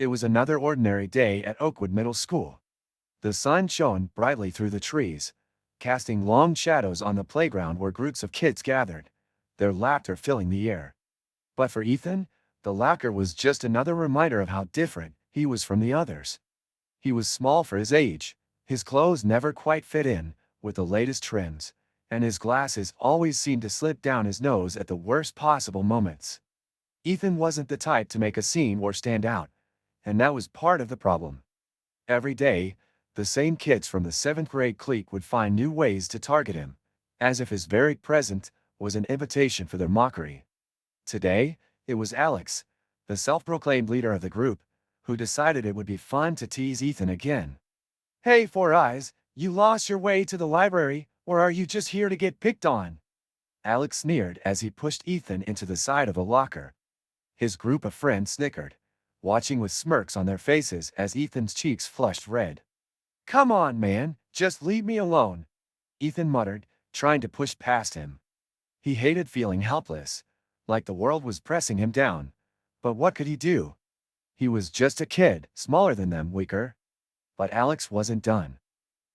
It was another ordinary day at Oakwood Middle School. The sun shone brightly through the trees, casting long shadows on the playground where groups of kids gathered, their laughter filling the air. But for Ethan, the laughter was just another reminder of how different he was from the others. He was small for his age, his clothes never quite fit in with the latest trends, and his glasses always seemed to slip down his nose at the worst possible moments. Ethan wasn't the type to make a scene or stand out, and that was part of the problem. Every day, the same kids from the 7th grade clique would find new ways to target him, as if his very presence was an invitation for their mockery. Today, it was Alex, the self-proclaimed leader of the group, who decided it would be fun to tease Ethan again. "Hey, Four Eyes, you lost your way to the library, or are you just here to get picked on?" Alex sneered as he pushed Ethan into the side of a locker. His group of friends snickered, watching with smirks on their faces as Ethan's cheeks flushed red. "Come on, man, just leave me alone," Ethan muttered, trying to push past him. He hated feeling helpless, like the world was pressing him down. But what could he do? He was just a kid, smaller than them, weaker. But Alex wasn't done.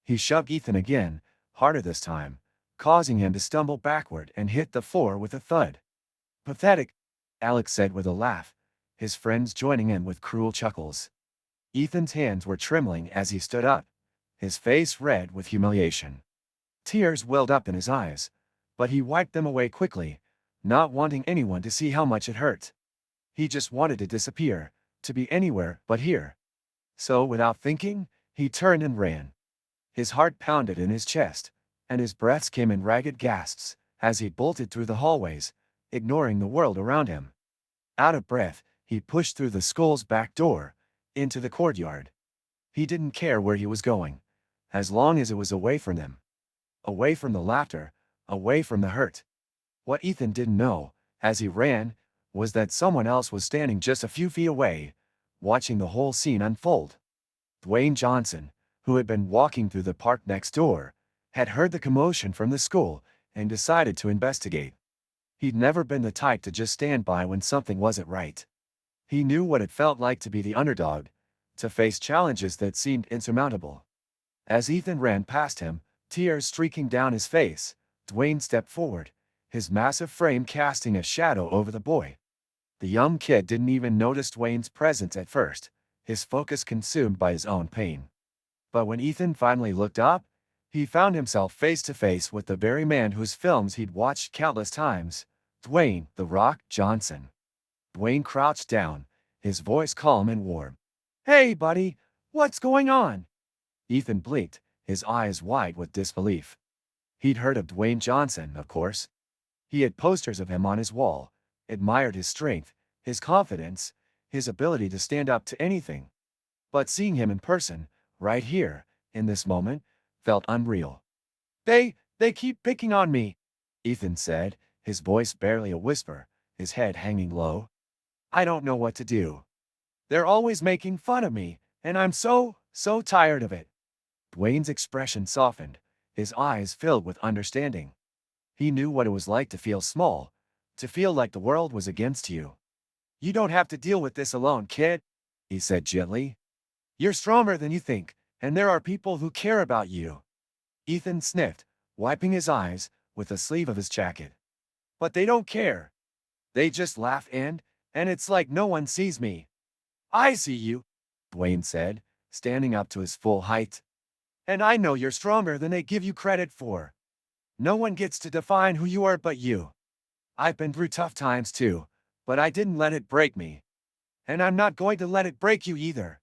He shoved Ethan again, harder this time, causing him to stumble backward and hit the floor with a thud. "Pathetic," Alex said with a laugh, his friends joining in with cruel chuckles. Ethan's hands were trembling as he stood up, his face red with humiliation. Tears welled up in his eyes, but he wiped them away quickly, not wanting anyone to see how much it hurt. He just wanted to disappear, to be anywhere but here. So without thinking, he turned and ran. His heart pounded in his chest, and his breaths came in ragged gasps as he bolted through the hallways, ignoring the world around him. Out of breath, he pushed through the school's back door, into the courtyard. He didn't care where he was going, as long as it was away from them. Away from the laughter, away from the hurt. What Ethan didn't know, as he ran, was that someone else was standing just a few feet away, watching the whole scene unfold. Dwayne Johnson, who had been walking through the park next door, had heard the commotion from the school and decided to investigate. He'd never been the type to just stand by when something wasn't right. He knew what it felt like to be the underdog, to face challenges that seemed insurmountable. As Ethan ran past him, tears streaking down his face, Dwayne stepped forward, his massive frame casting a shadow over the boy. The young kid didn't even notice Dwayne's presence at first, his focus consumed by his own pain. But when Ethan finally looked up, he found himself face to face with the very man whose films he'd watched countless times, Dwayne "The Rock" Johnson. Dwayne crouched down, his voice calm and warm. "Hey, buddy, what's going on?" Ethan blinked, his eyes wide with disbelief. He'd heard of Dwayne Johnson, of course. He had posters of him on his wall, admired his strength, his confidence, his ability to stand up to anything. But seeing him in person, right here, in this moment, felt unreal. They keep picking on me," Ethan said, his voice barely a whisper, his head hanging low. "I don't know what to do. They're always making fun of me, and I'm so tired of it." Dwayne's expression softened, his eyes filled with understanding. He knew what it was like to feel small, to feel like the world was against you. "You don't have to deal with this alone, kid," he said gently. "You're stronger than you think, and there are people who care about you." Ethan sniffed, wiping his eyes with the sleeve of his jacket. "But they don't care. They just laugh and it's like no one sees me." "I see you," Dwayne said, standing up to his full height. "And I know you're stronger than they give you credit for. No one gets to define who you are but you. I've been through tough times too, but I didn't let it break me. And I'm not going to let it break you either."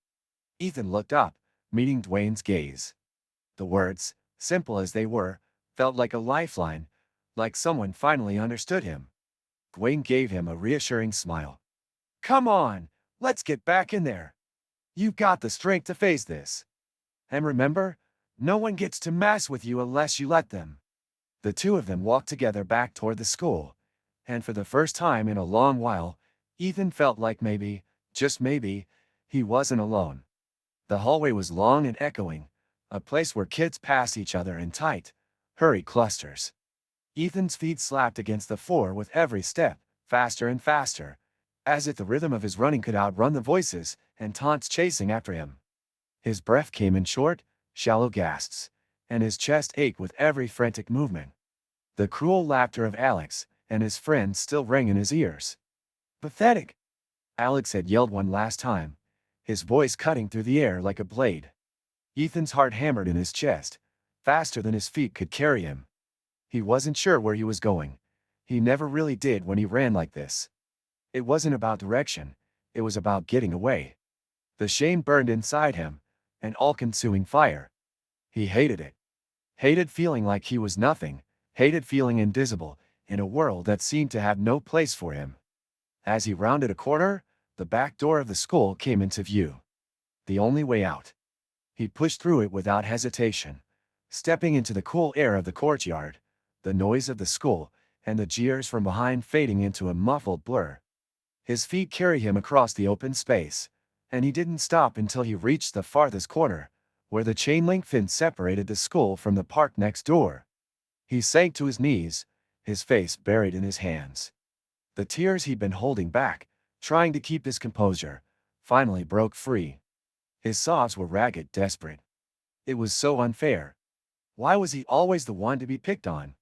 Ethan looked up, meeting Dwayne's gaze. The words, simple as they were, felt like a lifeline, like someone finally understood him. Dwayne gave him a reassuring smile. "Come on, let's get back in there. You've got the strength to face this. And remember, no one gets to mess with you unless you let them." The two of them walked together back toward the school, and for the first time in a long while, Ethan felt like maybe, just maybe, he wasn't alone. The hallway was long and echoing, a place where kids passed each other in tight, hurried clusters. Ethan's feet slapped against the floor with every step, faster and faster, as if the rhythm of his running could outrun the voices and taunts chasing after him. His breath came in short, shallow gasps, and his chest ached with every frantic movement. The cruel laughter of Alex and his friends still rang in his ears. "Pathetic!" Alex had yelled one last time, his voice cutting through the air like a blade. Ethan's heart hammered in his chest, faster than his feet could carry him. He wasn't sure where he was going. He never really did when he ran like this. It wasn't about direction, it was about getting away. The shame burned inside him, an all-consuming fire. He hated it. Hated feeling like he was nothing, hated feeling invisible, in a world that seemed to have no place for him. As he rounded a corner, the back door of the school came into view. The only way out. He pushed through it without hesitation, stepping into the cool air of the courtyard, the noise of the school, and the jeers from behind fading into a muffled blur. His feet carried him across the open space, and he didn't stop until he reached the farthest corner, where the chain-link fence separated the school from the park next door. He sank to his knees, his face buried in his hands. The tears he'd been holding back, trying to keep his composure, finally broke free. His sobs were ragged, desperate. It was so unfair. Why was he always the one to be picked on?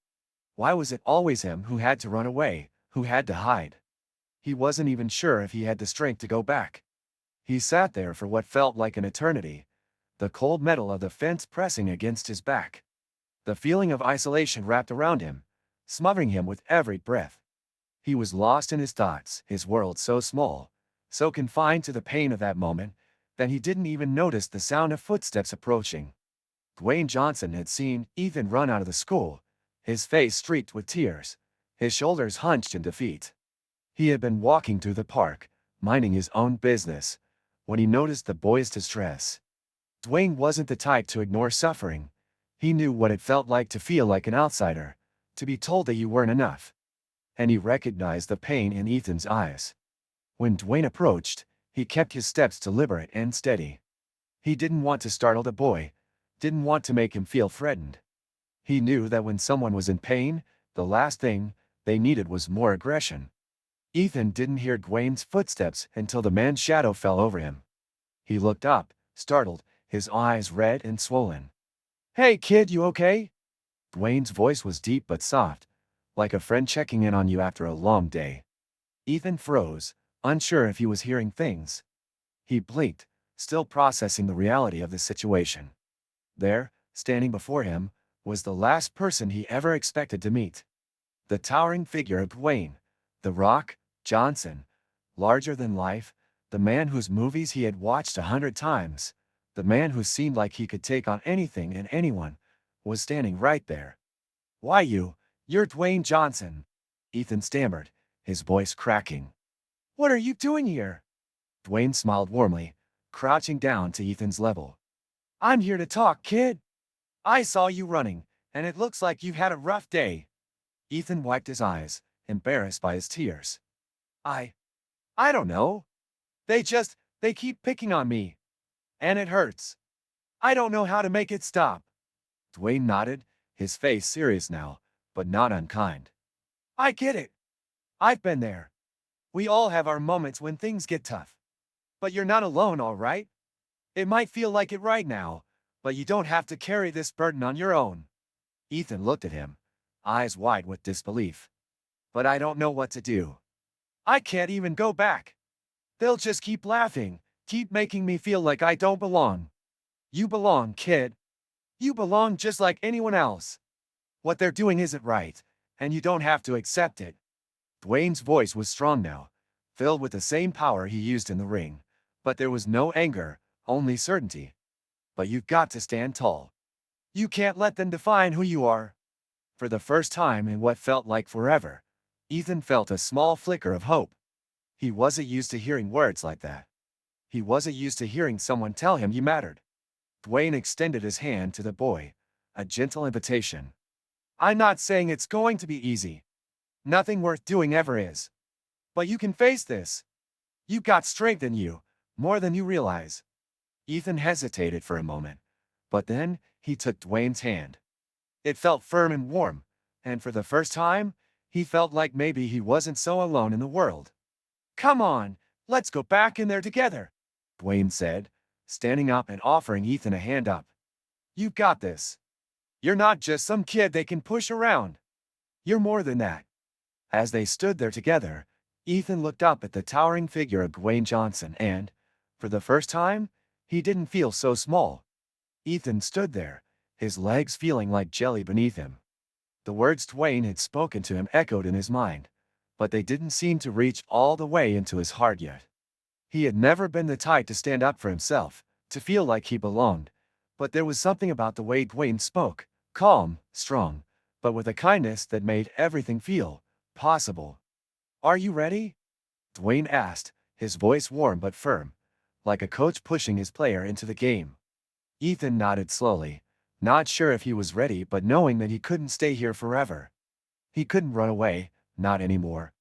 Why was it always him who had to run away, who had to hide? He wasn't even sure if he had the strength to go back. He sat there for what felt like an eternity, the cold metal of the fence pressing against his back. The feeling of isolation wrapped around him, smothering him with every breath. He was lost in his thoughts, his world so small, so confined to the pain of that moment, that he didn't even notice the sound of footsteps approaching. Dwayne Johnson had seen Ethan run out of the school, his face streaked with tears, his shoulders hunched in defeat. He had been walking through the park, minding his own business, when he noticed the boy's distress. Dwayne wasn't the type to ignore suffering. He knew what it felt like to feel like an outsider, to be told that you weren't enough. And he recognized the pain in Ethan's eyes. When Dwayne approached, he kept his steps deliberate and steady. He didn't want to startle the boy, didn't want to make him feel threatened. He knew that when someone was in pain, the last thing they needed was more aggression. Ethan didn't hear Dwayne's footsteps until the man's shadow fell over him. He looked up, startled, his eyes red and swollen. "Hey kid, you okay?" Dwayne's voice was deep but soft, like a friend checking in on you after a long day. Ethan froze, unsure if he was hearing things. He blinked, still processing the reality of the situation. There, standing before him, was the last person he ever expected to meet. The towering figure of Dwayne, the Rock, Johnson, larger than life, the man whose movies he had watched 100 times, the man who seemed like he could take on anything and anyone, was standing right there. "Why you're Dwayne Johnson," Ethan stammered, his voice cracking. "What are you doing here?" Dwayne smiled warmly, crouching down to Ethan's level. "I'm here to talk, kid. I saw you running, and it looks like you've had a rough day." Ethan wiped his eyes, embarrassed by his tears. I don't know. They keep picking on me. And it hurts. I don't know how to make it stop." Dwayne nodded, his face serious now, but not unkind. "I get it. I've been there. We all have our moments when things get tough. But you're not alone, all right? It might feel like it right now, but you don't have to carry this burden on your own." Ethan looked at him, eyes wide with disbelief. "But I don't know what to do. I can't even go back. They'll just keep laughing, keep making me feel like I don't belong." "You belong, kid. You belong just like anyone else. What they're doing isn't right, and you don't have to accept it." Dwayne's voice was strong now, filled with the same power he used in the ring, but there was no anger, only certainty. "But you've got to stand tall. You can't let them define who you are." For the first time in what felt like forever, Ethan felt a small flicker of hope. He wasn't used to hearing words like that. He wasn't used to hearing someone tell him he mattered. Dwayne extended his hand to the boy, a gentle invitation. "I'm not saying it's going to be easy. Nothing worth doing ever is. But you can face this. You've got strength in you, more than you realize." Ethan hesitated for a moment, but then he took Dwayne's hand. It felt firm and warm, and for the first time, he felt like maybe he wasn't so alone in the world. Come on, let's go back in there together, Dwayne said, standing up and offering Ethan a hand up. You've got this. You're not just some kid they can push around. You're more than that. As they stood there together, Ethan looked up at the towering figure of Dwayne Johnson and, for the first time, he didn't feel so small. Ethan stood there, his legs feeling like jelly beneath him. The words Dwayne had spoken to him echoed in his mind, but they didn't seem to reach all the way into his heart yet. He had never been the type to stand up for himself, to feel like he belonged, but there was something about the way Dwayne spoke, calm, strong, but with a kindness that made everything feel possible. Are you ready? Dwayne asked, his voice warm but firm, like a coach pushing his player into the game. Ethan nodded slowly, not sure if he was ready but knowing that he couldn't stay here forever. He couldn't run away, not anymore.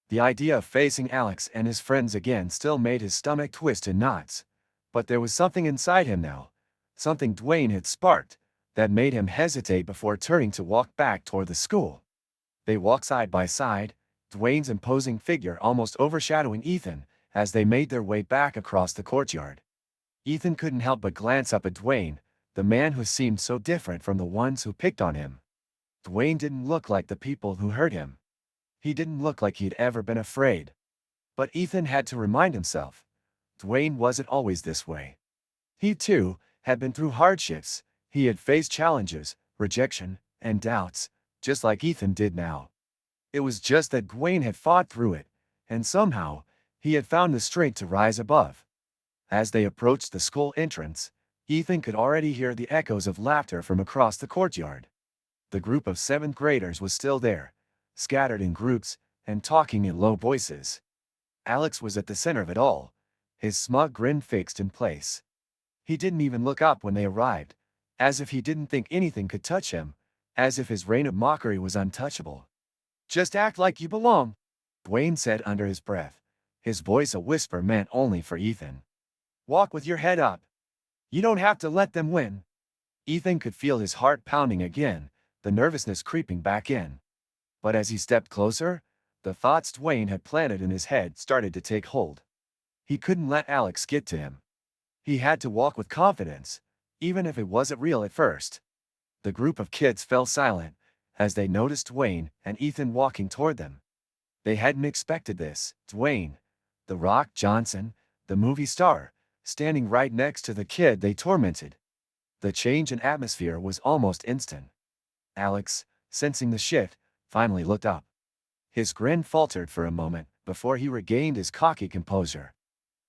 The idea of facing Alex and his friends again still made his stomach twist in knots, but there was something inside him now, something Dwayne had sparked, that made him hesitate before turning to walk back toward the school. They walked side by side, Dwayne's imposing figure almost overshadowing Ethan as they made their way back across the courtyard. Ethan couldn't help but glance up at Dwayne, the man who seemed so different from the ones who picked on him. Dwayne didn't look like the people who hurt him. He didn't look like he'd ever been afraid. But Ethan had to remind himself, Dwayne wasn't always this way. He too had been through hardships, he had faced challenges, rejection, and doubts, just like Ethan did now. It was just that Dwayne had fought through it, and somehow, he had found the strength to rise above. As they approached the school entrance, Ethan could already hear the echoes of laughter from across the courtyard. The group of 7th graders was still there, scattered in groups, and talking in low voices. Alex was at the center of it all, his smug grin fixed in place. He didn't even look up when they arrived, as if he didn't think anything could touch him, as if his reign of mockery was untouchable. Just act like you belong, Dwayne said under his breath, his voice a whisper meant only for Ethan. Walk with your head up. You don't have to let them win. Ethan could feel his heart pounding again, the nervousness creeping back in. But as he stepped closer, the thoughts Dwayne had planted in his head started to take hold. He couldn't let Alex get to him. He had to walk with confidence, even if it wasn't real at first. The group of kids fell silent as they noticed Dwayne and Ethan walking toward them. They hadn't expected this. Dwayne, the Rock Johnson, the movie star, standing right next to the kid they tormented. The change in atmosphere was almost instant. Alex, sensing the shift, finally looked up. His grin faltered for a moment before he regained his cocky composure.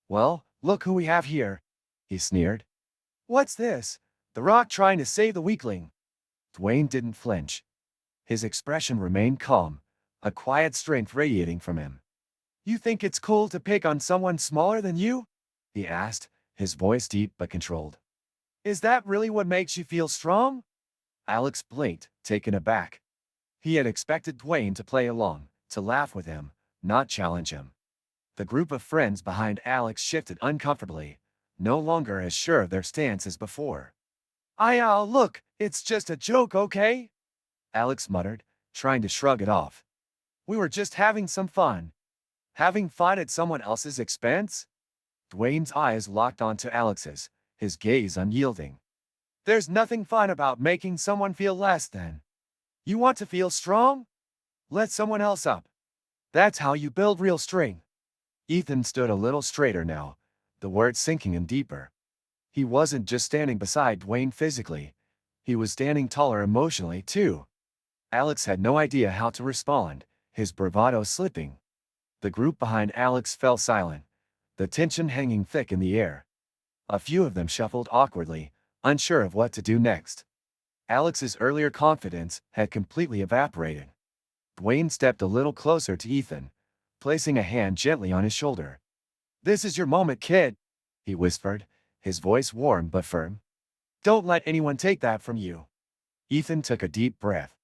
Well, look who we have here, he sneered. What's this? The Rock trying to save the weakling? Dwayne didn't flinch. His expression remained calm, a quiet strength radiating from him. You think it's cool to pick on someone smaller than you? He asked, his voice deep but controlled. Is that really what makes you feel strong? Alex blinked, taken aback. He had expected Dwayne to play along, to laugh with him, not challenge him. The group of friends behind Alex shifted uncomfortably, no longer as sure of their stance as before. Look, it's just a joke, okay? Alex muttered, trying to shrug it off. We were just having some fun. Having fun at someone else's expense? Dwayne's eyes locked onto Alex's, his gaze unyielding. There's nothing fun about making someone feel less than. You want to feel strong? Let someone else up. That's how you build real strength. Ethan stood a little straighter now, the words sinking in deeper. He wasn't just standing beside Dwayne physically. He was standing taller emotionally, too. Alex had no idea how to respond, his bravado slipping. The group behind Alex fell silent, the tension hanging thick in the air. A few of them shuffled awkwardly, unsure of what to do next. Alex's earlier confidence had completely evaporated. Dwayne stepped a little closer to Ethan, placing a hand gently on his shoulder. This is your moment, kid, he whispered, his voice warm but firm. Don't let anyone take that from you. Ethan took a deep breath.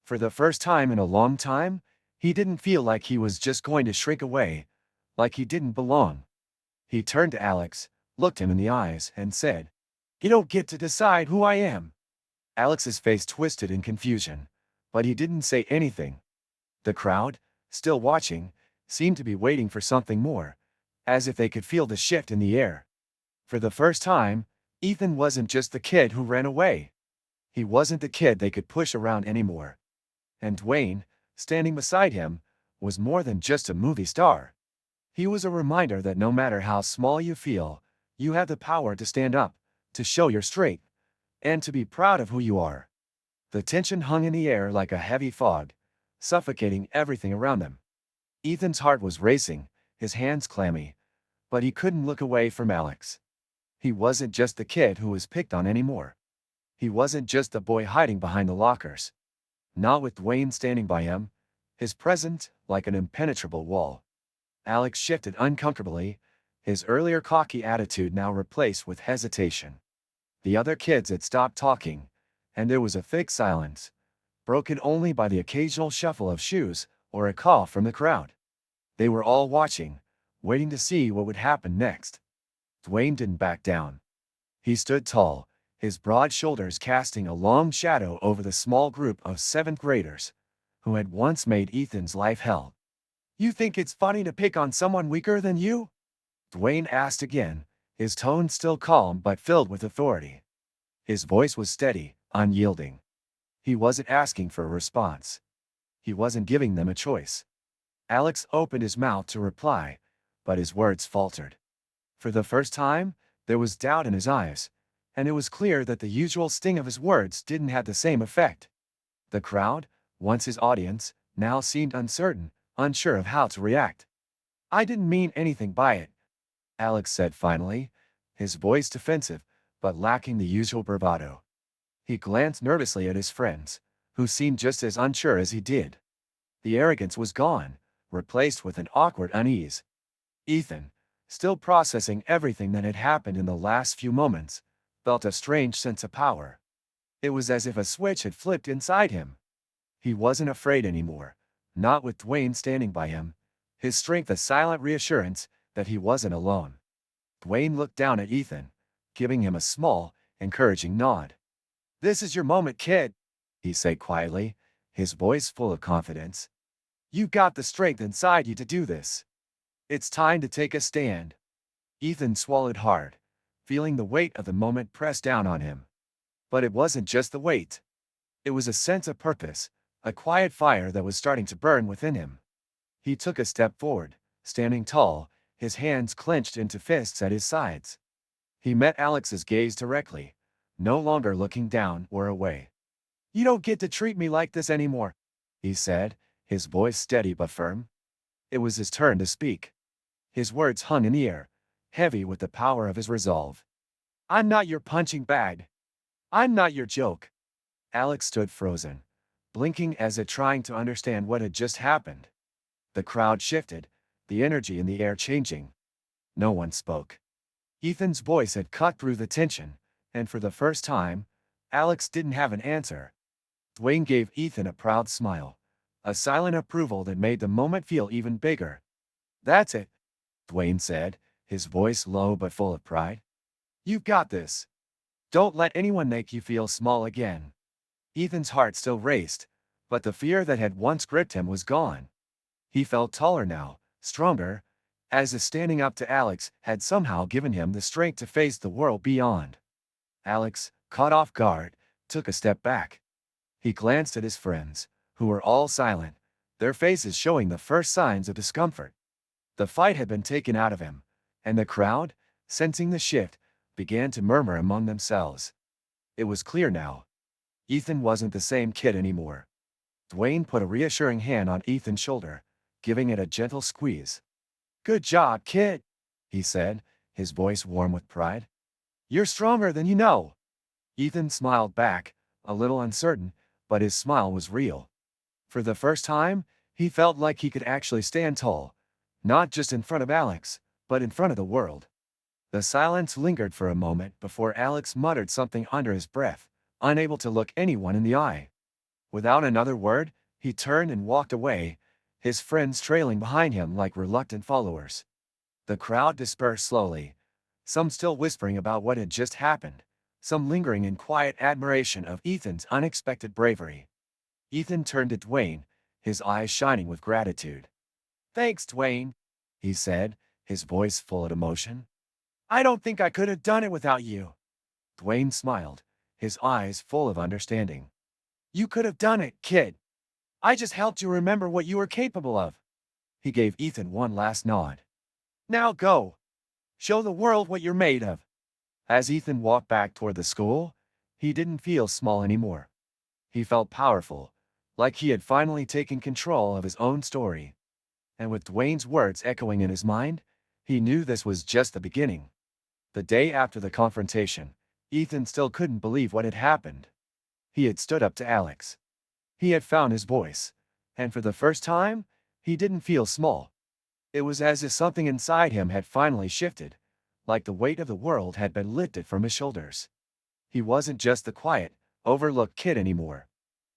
For the first time in a long time, he didn't feel like he was just going to shrink away, like he didn't belong. He turned to Alex, looked him in the eyes, and said, You don't get to decide who I am. Alex's face twisted in confusion, but he didn't say anything. The crowd, still watching, seemed to be waiting for something more, as if they could feel the shift in the air. For the first time, Ethan wasn't just the kid who ran away. He wasn't the kid they could push around anymore. And Dwayne, standing beside him, was more than just a movie star. He was a reminder that no matter how small you feel, you have the power to stand up, to show your strength, and to be proud of who you are. The tension hung in the air like a heavy fog, suffocating everything around them. Ethan's heart was racing, his hands clammy, but he couldn't look away from Alex. He wasn't just the kid who was picked on anymore. He wasn't just the boy hiding behind the lockers. Not with Dwayne standing by him, his presence like an impenetrable wall. Alex shifted uncomfortably, his earlier cocky attitude now replaced with hesitation. The other kids had stopped talking, and there was a thick silence, broken only by the occasional shuffle of shoes or a call from the crowd. They were all watching, waiting to see what would happen next. Dwayne didn't back down. He stood tall, his broad shoulders casting a long shadow over the small group of seventh graders who had once made Ethan's life hell. "You think it's funny to pick on someone weaker than you?" Dwayne asked again, his tone still calm but filled with authority. His voice was steady, unyielding. He wasn't asking for a response. He wasn't giving them a choice. Alex opened his mouth to reply, but his words faltered. For the first time, there was doubt in his eyes, and it was clear that the usual sting of his words didn't have the same effect. The crowd, once his audience, now seemed uncertain, unsure of how to react. "I didn't mean anything by it," Alex said finally, his voice defensive, but lacking the usual bravado. He glanced nervously at his friends, who seemed just as unsure as he did. The arrogance was gone, replaced with an awkward unease. Ethan, still processing everything that had happened in the last few moments, felt a strange sense of power. It was as if a switch had flipped inside him. He wasn't afraid anymore, not with Dwayne standing by him, his strength a silent reassurance that he wasn't alone. Dwayne looked down at Ethan, giving him a small, encouraging nod. "This is your moment, kid," he said quietly, his voice full of confidence. "You've got the strength inside you to do this. It's time to take a stand." Ethan swallowed hard, feeling the weight of the moment press down on him. But it wasn't just the weight. It was a sense of purpose, a quiet fire that was starting to burn within him. He took a step forward, standing tall, his hands clenched into fists at his sides. He met Alex's gaze directly, no longer looking down or away. "You don't get to treat me like this anymore," he said, his voice steady but firm. It was his turn to speak. His words hung in the air, heavy with the power of his resolve. "I'm not your punching bag. I'm not your joke." Alex stood frozen, blinking as if trying to understand what had just happened. The crowd shifted, the energy in the air changing. No one spoke. Ethan's voice had cut through the tension, and for the first time, Alex didn't have an answer. Dwayne gave Ethan a proud smile, a silent approval that made the moment feel even bigger. "That's it," Dwayne said, his voice low but full of pride. "You've got this. Don't let anyone make you feel small again." Ethan's heart still raced, but the fear that had once gripped him was gone. He felt taller now, stronger, as if standing up to Alex had somehow given him the strength to face the world beyond. Alex, caught off guard, took a step back. He glanced at his friends, who were all silent, their faces showing the first signs of discomfort. The fight had been taken out of him, and the crowd, sensing the shift, began to murmur among themselves. It was clear now. Ethan wasn't the same kid anymore. Dwayne put a reassuring hand on Ethan's shoulder, giving it a gentle squeeze. "Good job, kid," he said, his voice warm with pride. "You're stronger than you know." Ethan smiled back, a little uncertain, but his smile was real. For the first time, he felt like he could actually stand tall, not just in front of Alex, but in front of the world. The silence lingered for a moment before Alex muttered something under his breath, unable to look anyone in the eye. Without another word, he turned and walked away, his friends trailing behind him like reluctant followers. The crowd dispersed slowly, some still whispering about what had just happened, some lingering in quiet admiration of Ethan's unexpected bravery. Ethan turned to Dwayne, his eyes shining with gratitude. Thanks, Dwayne, he said, his voice full of emotion. I don't think I could have done it without you. Dwayne smiled, his eyes full of understanding. You could have done it, kid. I just helped you remember what you were capable of. He gave Ethan one last nod. Now go. Show the world what you're made of. As Ethan walked back toward the school, he didn't feel small anymore. He felt powerful, like he had finally taken control of his own story. And with Dwayne's words echoing in his mind, he knew this was just the beginning. The day after the confrontation, Ethan still couldn't believe what had happened. He had stood up to Alex. He had found his voice, and for the first time, he didn't feel small. It was as if something inside him had finally shifted, like the weight of the world had been lifted from his shoulders. He wasn't just the quiet, overlooked kid anymore.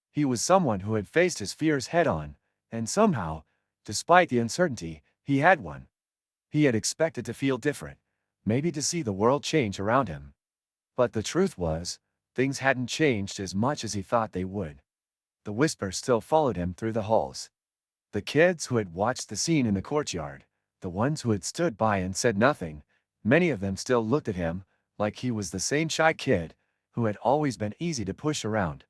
He was someone who had faced his fears head-on, and somehow, despite the uncertainty, he had won. He had expected to feel different, maybe to see the world change around him. But the truth was, things hadn't changed as much as he thought they would. The whisper still followed him through the halls. The kids who had watched the scene in the courtyard, the ones who had stood by and said nothing, many of them still looked at him like he was the same shy kid who had always been easy to push around.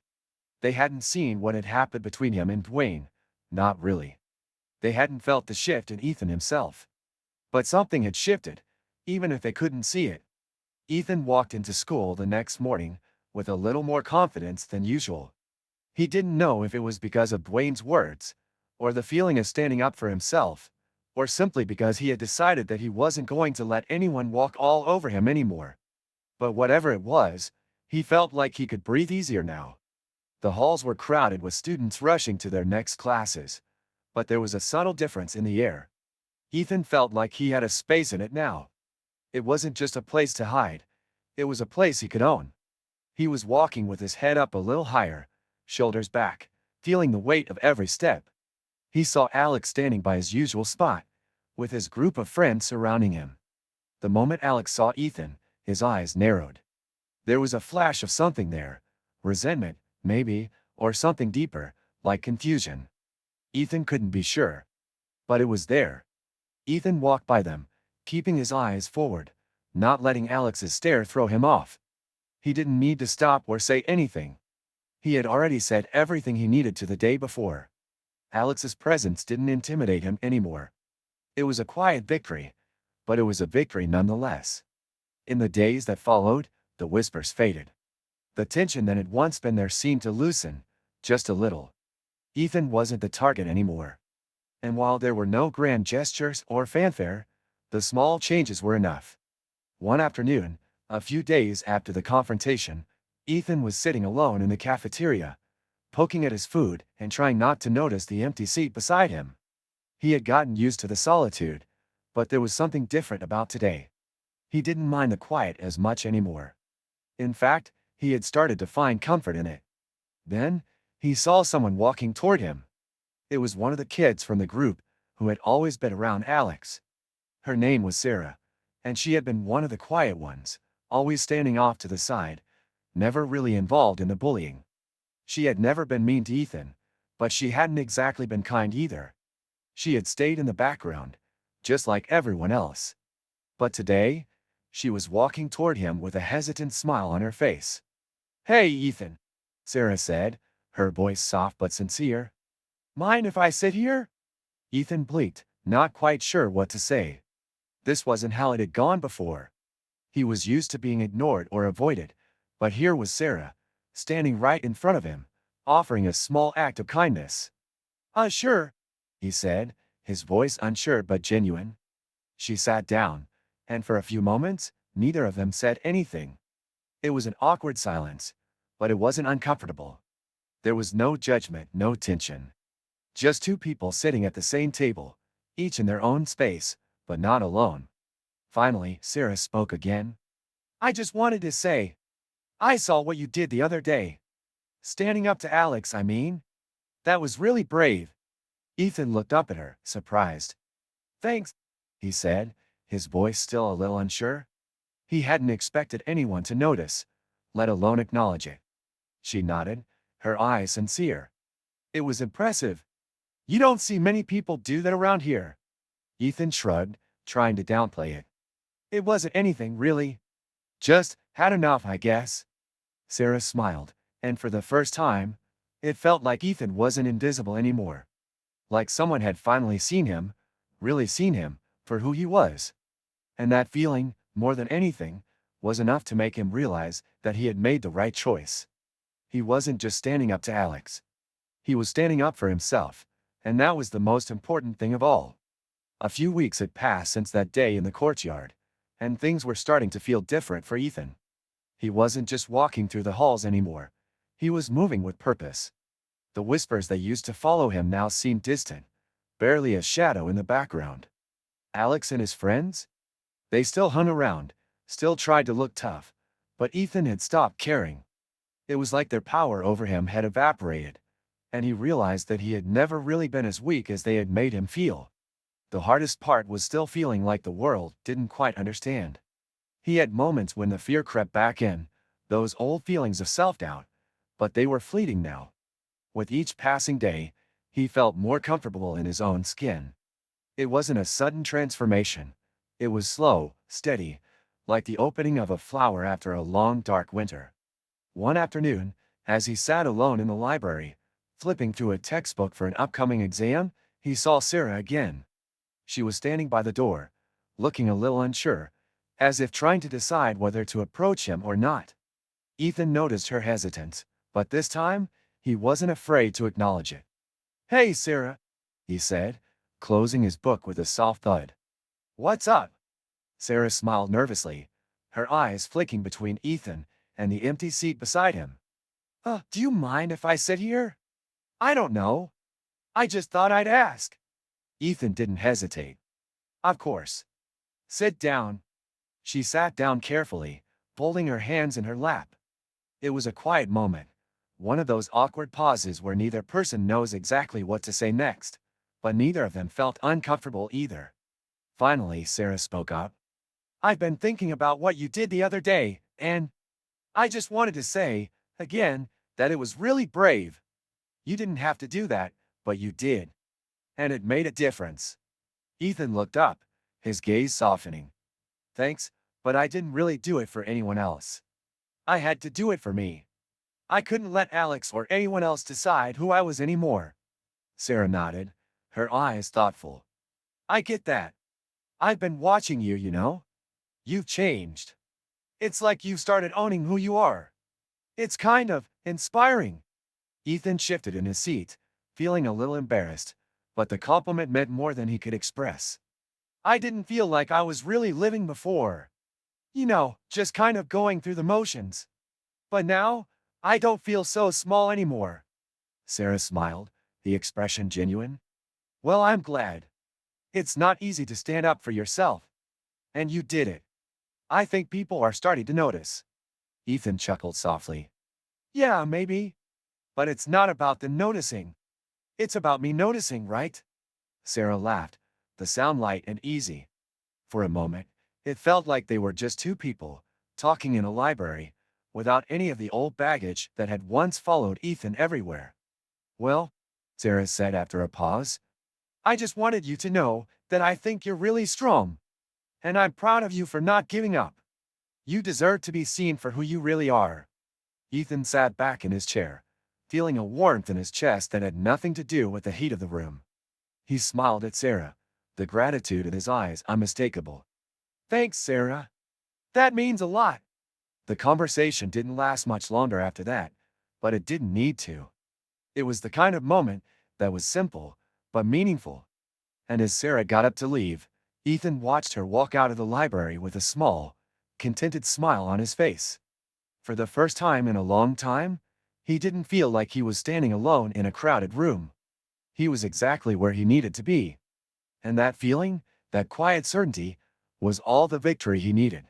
They hadn't seen what had happened between him and Dwayne, not really. They hadn't felt the shift in Ethan himself. But something had shifted, even if they couldn't see it. Ethan walked into school the next morning with a little more confidence than usual. He didn't know if it was because of Dwayne's words, or the feeling of standing up for himself, or simply because he had decided that he wasn't going to let anyone walk all over him anymore. But whatever it was, he felt like he could breathe easier now. The halls were crowded with students rushing to their next classes, but there was a subtle difference in the air. Ethan felt like he had a space in it now. It wasn't just a place to hide, it was a place he could own. He was walking with his head up a little higher, shoulders back, feeling the weight of every step. He saw Alex standing by his usual spot, with his group of friends surrounding him. The moment Alex saw Ethan, his eyes narrowed. There was a flash of something there, resentment, maybe, or something deeper, like confusion. Ethan couldn't be sure. But it was there. Ethan walked by them, keeping his eyes forward, not letting Alex's stare throw him off. He didn't need to stop or say anything. He had already said everything he needed to the day before. Alex's presence didn't intimidate him anymore. It was a quiet victory, but it was a victory nonetheless. In the days that followed, the whispers faded. The tension that had once been there seemed to loosen, just a little. Ethan wasn't the target anymore. And while there were no grand gestures or fanfare, the small changes were enough. One afternoon, a few days after the confrontation, Ethan was sitting alone in the cafeteria, poking at his food and trying not to notice the empty seat beside him. He had gotten used to the solitude, but there was something different about today. He didn't mind the quiet as much anymore. In fact, he had started to find comfort in it. Then, he saw someone walking toward him. It was one of the kids from the group who had always been around Alex. Her name was Sarah, and she had been one of the quiet ones, always standing off to the side, never really involved in the bullying. She had never been mean to Ethan, but she hadn't exactly been kind either. She had stayed in the background, just like everyone else. But today, she was walking toward him with a hesitant smile on her face. "Hey, Ethan," Sarah said, her voice soft but sincere. "Mind if I sit here?" Ethan blinked, not quite sure what to say. This wasn't how it had gone before. He was used to being ignored or avoided, but here was Sarah, standing right in front of him, offering a small act of kindness. Sure," he said, his voice unsure but genuine. She sat down, and for a few moments, neither of them said anything. It was an awkward silence, but it wasn't uncomfortable. There was no judgment, no tension. Just two people sitting at the same table, each in their own space, but not alone. Finally, Sarah spoke again. "I just wanted to say, I saw what you did the other day. Standing up to Alex, I mean. That was really brave." Ethan looked up at her, surprised. "Thanks," he said, his voice still a little unsure. He hadn't expected anyone to notice, let alone acknowledge it. She nodded, her eyes sincere. "It was impressive. You don't see many people do that around here." Ethan shrugged, trying to downplay it. It wasn't anything, really. Just had enough, I guess. Sarah smiled, and for the first time, it felt like Ethan wasn't invisible anymore. Like someone had finally seen him, really seen him, for who he was. And that feeling, more than anything, was enough to make him realize that he had made the right choice. He wasn't just standing up to Alex. He was standing up for himself, and that was the most important thing of all. A few weeks had passed since that day in the courtyard, and things were starting to feel different for Ethan. He wasn't just walking through the halls anymore. He was moving with purpose. The whispers that used to follow him now seemed distant, barely a shadow in the background. Alex and his friends? They still hung around, still tried to look tough, but Ethan had stopped caring. It was like their power over him had evaporated, and he realized that he had never really been as weak as they had made him feel. The hardest part was still feeling like the world didn't quite understand. He had moments when the fear crept back in, those old feelings of self-doubt, but they were fleeting now. With each passing day, he felt more comfortable in his own skin. It wasn't a sudden transformation. It was slow, steady, like the opening of a flower after a long dark winter. One afternoon, as he sat alone in the library, flipping through a textbook for an upcoming exam, he saw Sarah again. She was standing by the door, looking a little unsure, as if trying to decide whether to approach him or not. Ethan noticed her hesitance, but this time, he wasn't afraid to acknowledge it. "Hey, Sarah," he said, closing his book with a soft thud. "What's up?" Sarah smiled nervously, her eyes flicking between Ethan and the empty seat beside him. Do you mind if I sit here?" "I don't know. I just thought I'd ask." Ethan didn't hesitate. "Of course. Sit down." She sat down carefully, folding her hands in her lap. It was a quiet moment. One of those awkward pauses where neither person knows exactly what to say next, but neither of them felt uncomfortable either. Finally, Sarah spoke up. "I've been thinking about what you did the other day, and I just wanted to say, again, that it was really brave. You didn't have to do that, but you did. And it made a difference." Ethan looked up, his gaze softening. "Thanks, but I didn't really do it for anyone else. I had to do it for me. I couldn't let Alex or anyone else decide who I was anymore." Sarah nodded, her eyes thoughtful. "I get that. I've been watching you, you know. You've changed. It's like you've started owning who you are. It's kind of inspiring." Ethan shifted in his seat, feeling a little embarrassed, but the compliment meant more than he could express. "I didn't feel like I was really living before. You know, just kind of going through the motions. But now, I don't feel so small anymore." Sarah smiled, the expression genuine. "Well, I'm glad. It's not easy to stand up for yourself. And you did it. I think people are starting to notice." Ethan chuckled softly. "Yeah, maybe. But it's not about them noticing. It's about me noticing, right?" Sarah laughed, the sound light and easy. For a moment, it felt like they were just two people, talking in a library, without any of the old baggage that had once followed Ethan everywhere. "Well," Sarah said after a pause, "I just wanted you to know that I think you're really strong. And I'm proud of you for not giving up. You deserve to be seen for who you really are." Ethan sat back in his chair, feeling a warmth in his chest that had nothing to do with the heat of the room. He smiled at Sarah, the gratitude in his eyes unmistakable. "Thanks, Sarah. That means a lot." The conversation didn't last much longer after that, but it didn't need to. It was the kind of moment that was simple, but meaningful. And as Sarah got up to leave, Ethan watched her walk out of the library with a small, contented smile on his face. For the first time in a long time, he didn't feel like he was standing alone in a crowded room. He was exactly where he needed to be. And that feeling, that quiet certainty, was all the victory he needed.